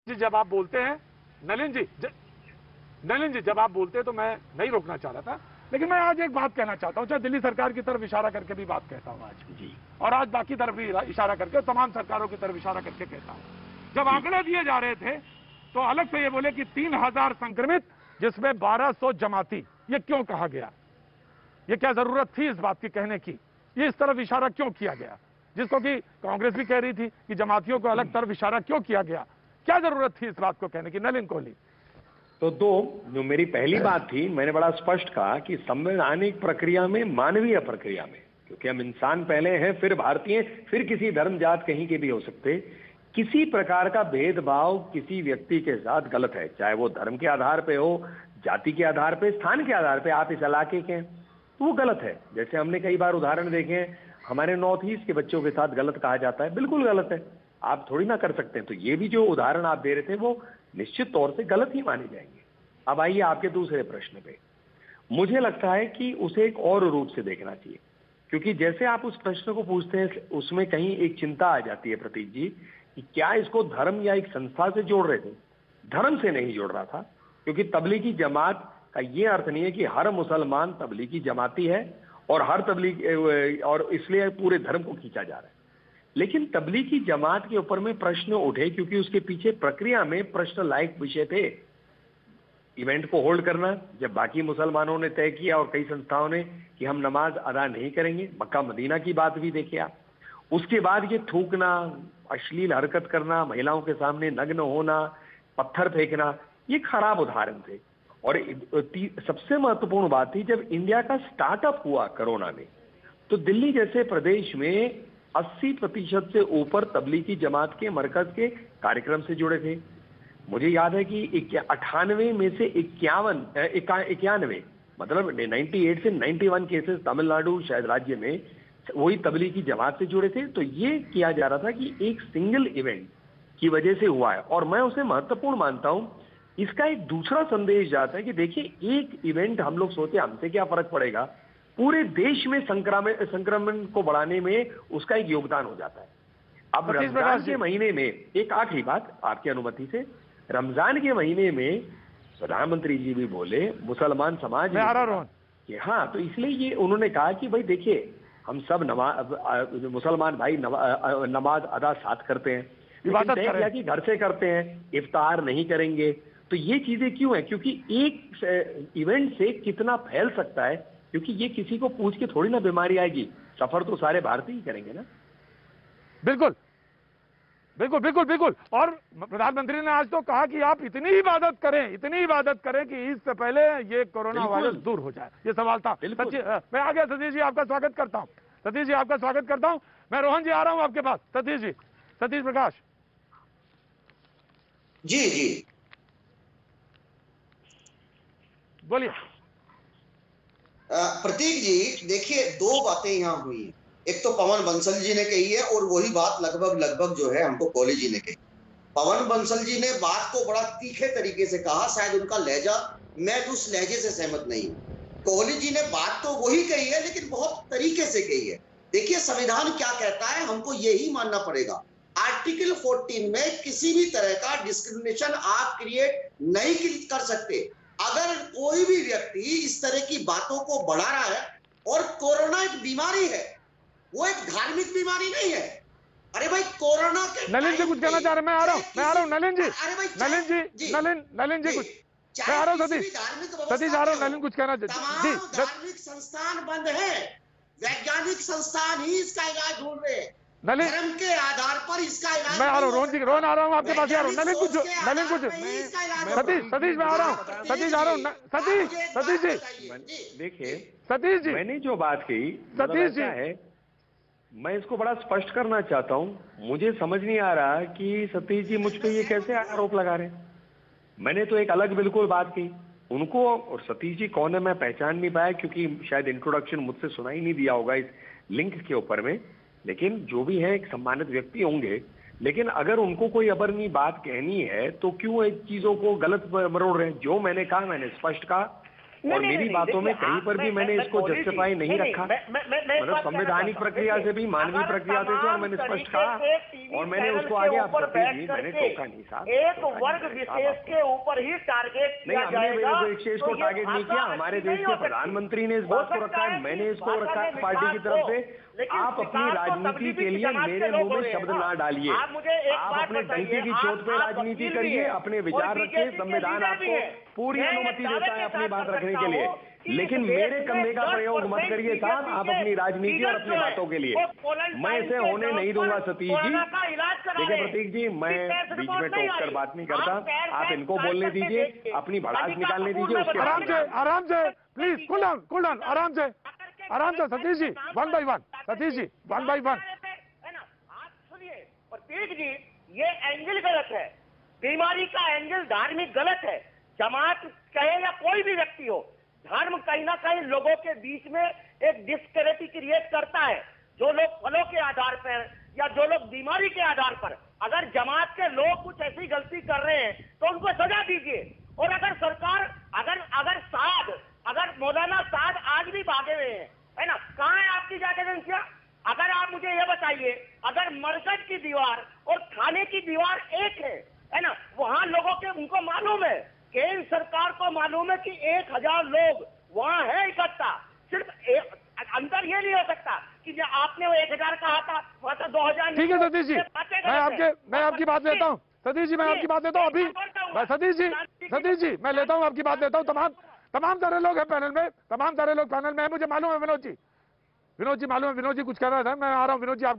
जी जब आप बोलते हैं नलिन जी जब आप बोलते हैं तो मैं नहीं रोकना चाह रहा था, लेकिन मैं आज एक बात कहना चाहता हूं, चाहे दिल्ली सरकार की तरफ इशारा करके भी बात कहता हूं आज जी, और आज बाकी तरफ भी इशारा करके, तमाम सरकारों की तरफ इशारा करके कहता हूं। जब आंकड़े दिए जा रहे थे तो अलग से ये बोले कि 3000 संक्रमित जिसमें 1200 जमाती। ये क्यों कहा गया? ये क्या जरूरत थी इस बात की कहने की? ये इस तरफ इशारा क्यों किया गया, जिसको कि कांग्रेस भी कह रही थी कि जमातियों को अलग तरफ इशारा क्यों किया गया? क्या जरूरत थी इस बात को कहने की? नलिन कोहली। तो जो मेरी पहली बात थी, मैंने बड़ा स्पष्ट कहा कि संवैधानिक प्रक्रिया में, मानवीय प्रक्रिया में, क्योंकि हम इंसान पहले हैं, फिर भारतीय, फिर किसी धर्म जात कहीं के भी हो सकते, किसी प्रकार का भेदभाव किसी व्यक्ति के साथ गलत है, चाहे वो धर्म के आधार पे हो, जाति के आधार पे, स्थान के आधार पे, आप इस इलाके के हैं, तो वो गलत है। जैसे हमने कई बार उदाहरण देखे हैं, हमारे नॉर्थ ईस्ट के बच्चों के साथ गलत कहा जाता है, बिल्कुल गलत है, आप थोड़ी ना कर सकते हैं। तो ये भी जो उदाहरण आप दे रहे थे वो निश्चित तौर से गलत ही माने जाएंगे। अब आइए आपके दूसरे प्रश्न पे। मुझे लगता है कि उसे एक और रूप से देखना चाहिए, क्योंकि जैसे आप उस प्रश्न को पूछते हैं उसमें कहीं एक चिंता आ जाती है प्रतीक जी, कि क्या इसको धर्म या एक संस्था से जोड़ रहे थे। धर्म से नहीं जोड़ रहा था, क्योंकि तबलीगी जमात का ये अर्थ नहीं है कि हर मुसलमान तबलीगी जमाती है और हर तबलीग, और इसलिए पूरे धर्म को खींचा जा रहा है। लेकिन तबलीगी जमात के ऊपर में प्रश्न उठे क्योंकि उसके पीछे प्रक्रिया में प्रश्न लायक विषय थे। इवेंट को होल्ड करना, जब बाकी मुसलमानों ने तय किया और कई संस्थाओं ने कि हम नमाज अदा नहीं करेंगे, मक्का मदीना की बात भी देखिए आप। उसके बाद ये थूकना, अश्लील हरकत करना, महिलाओं के सामने नग्न होना, पत्थर फेंकना, ये खराब उदाहरण थे। और सबसे महत्वपूर्ण बात थी, जब इंडिया का स्टार्टअप हुआ कोरोना में, तो दिल्ली जैसे प्रदेश में 80% से ऊपर तबलीगी जमात के मरकज के कार्यक्रम से जुड़े थे। मुझे याद है कि 98 में से 91 मतलब 98 से 91 केसेस तमिलनाडु शायद राज्य में वही तबलीगी जमात से जुड़े थे। तो ये किया जा रहा था कि एक सिंगल इवेंट की वजह से हुआ है, और मैं उसे महत्वपूर्ण मानता हूं। इसका एक दूसरा संदेश जाता है कि देखिए, एक इवेंट हम लोग सोचे हमसे क्या फर्क पड़ेगा, पूरे देश में संक्रमण को बढ़ाने में उसका एक योगदान हो जाता है। अब रमजान के महीने में, एक आखिरी बात आपकी अनुमति से, रमजान के महीने में प्रधानमंत्री जी भी बोले, मुसलमान समाज कि हाँ, तो इसलिए ये उन्होंने कहा कि भाई देखिए, हम सब मुसलमान भाई नमाज अदा साथ करते हैं, इबादत किया कि घर से करते हैं, इफ्तार नहीं करेंगे। तो ये चीजें क्यों है? क्योंकि एक इवेंट से कितना फैल सकता है, क्योंकि ये किसी को पूछ के थोड़ी ना बीमारी आएगी, सफर तो सारे भारतीय ही करेंगे ना। बिल्कुल बिल्कुल बिल्कुल बिल्कुल। और प्रधानमंत्री ने आज तो कहा कि आप इतनी इबादत करें कि इससे पहले ये कोरोना वायरस दूर हो जाए। ये सवाल था। मैं आ गया सतीश जी, आपका स्वागत करता हूं। सतीश जी आपका स्वागत करता हूं। मैं रोहन जी आ रहा हूं आपके पास। सतीश जी, सतीश प्रकाश जी जी बोलिए। प्रतीक जी, देखिए, दो बातें यहां हुई। एक तो पवन बंसल जी ने कही है, और वही बात लगभग जो है हमको कोहली जी ने कही। पवन बंसल जी ने बात को बड़ा तीखे तरीके से कहा, शायद उनका लहजा, मैं उस लहजे से सहमत नहीं हूं। कोहली जी ने बात तो वही कही है, लेकिन बहुत तरीके से कही है। देखिए, संविधान क्या कहता है, हमको यही मानना पड़ेगा। आर्टिकल 14 में किसी भी तरह का डिस्क्रिमिनेशन आप क्रिएट नहीं कर सकते। अगर कोई भी व्यक्ति इस तरह की बातों को बढ़ा रहा है, और कोरोना एक बीमारी है, वो एक धार्मिक बीमारी नहीं है। अरे भाई, कोरोना के नलिन जी कुछ कहना चाह रहे हैं? मैं आ रहा हूं नलिन जी। अरे भाई, नलिन जी कुछ, मैं आ रहा हूं सतीश आ रहा हूं। नलिन कुछ कहना चाहिए? धार्मिक संस्थान बंद है, वैज्ञानिक संस्थान ही इसका इलाज ढूंढ रहे हैं। धर्म के आधार पर इसका इलाज। मैं आ रहा हूं रोहन आ रहा हूं आपके पास। नलिन कुछ सतीश मैं आ रहा हूं। सतीश जी देखिए, सतीश जी मैंने जो बात कही, सतीश जी है, मैं इसको बड़ा स्पष्ट करना चाहता हूं। मुझे समझ नहीं आ रहा कि सतीश जी मुझ पे ये कैसे आरोप लगा रहे हैं। मैंने तो एक अलग बिल्कुल बात की। उनको, और सतीश जी कौन है मैं पहचान नहीं पाया, क्योंकि शायद इंट्रोडक्शन मुझसे सुना ही नहीं दिया होगा इस लिंक के ऊपर में। लेकिन जो भी है, एक सम्मानित व्यक्ति होंगे। लेकिन अगर उनको कोई अपनी बात कहनी है तो क्यों एक चीजों को गलत मरोड़ रहे हैं? जो मैंने कहा, मैंने स्पष्ट कहा और मेरी बातों में कहीं पर भी मैंने इसको जस्टिफाई नहीं रखा। मतलब संवैधानिक प्रक्रिया से भी मानवीय प्रक्रिया से और मैंने स्पष्ट कहा और मैंने उसको आगे आप सतीश जी मैंने टोका नहीं साहब, एक वर्ग विशेष के ऊपर ही टारगेट नहीं, हमने एक विशेष को टारगेट नहीं किया। हमारे देश के प्रधानमंत्री ने इस बात को रखा है, मैंने इसको रखा है पार्टी की तरफ से। आप अपनी राजनीति के लिए मेरे मुंह में शब्द ना डालिए। आप अपने डंके की चोट पे राजनीति करिए, अपने विचार रखिए, संविधान आपको पूरी अनुमति देता है अपनी बात रखने के लिए, लेकिन मेरे कंधे का प्रयोग मत करिए साहब आप अपनी राजनीति और अपनी बातों के लिए। मैं इसे होने नहीं दूंगा सतीश जी। देखिए प्रतीक जी, मैं बीच में टोक कर बात नहीं करता, आप इनको बोलने दीजिए, अपनी भड़ास निकालने दीजिए, उसके आराम से प्लीज, कूल डाउन, आराम से सतीश जी, 1 by 1, सतीश जी 1 by 1 है ना। आप सुनिए प्रतीक जी, ये एंगल गलत है, बीमारी का एंगल धार्मिक गलत है। जमात कहे या कोई भी व्यक्ति हो, धर्म कहीं ना कहीं लोगों के बीच में एक डिस्पैरिटी क्रिएट करता है। जो लोग फलों के आधार पर या जो लोग बीमारी के आधार पर, अगर जमात के लोग कुछ ऐसी गलती कर रहे हैं तो उनको सजा दीजिए। और अगर सरकार अगर मौलाना साद आज भी भागे हुए हैं, है ना, कहाँ है आपकी जांच एजेंसियां? अगर आप मुझे ये बताइए, अगर मरकज की दीवार और थाने की दीवार एक है ना, वहां लोगों के उनको मालूम है, केंद्र सरकार को मालूम है कि 1000 लोग वहां है इकट्ठा। सिर्फ अंतर ये नहीं हो सकता कि जो आपने वो 1000 कहा था वहां तो 2000। ठीक है सतीश जी, मैं आपकी बात लेता हूँ सतीश जी, मैं आपकी बात लेता हूँ अभी। सतीश जी मैं लेता हूँ आपकी बात लेता हूँ। तमाम सारे लोग हैं पैनल में, मुझे मालूम है। विनोद जी मालूम है, विनोद जी कुछ कह रहा था, मैं आ रहा हूँ विनोद जी आपके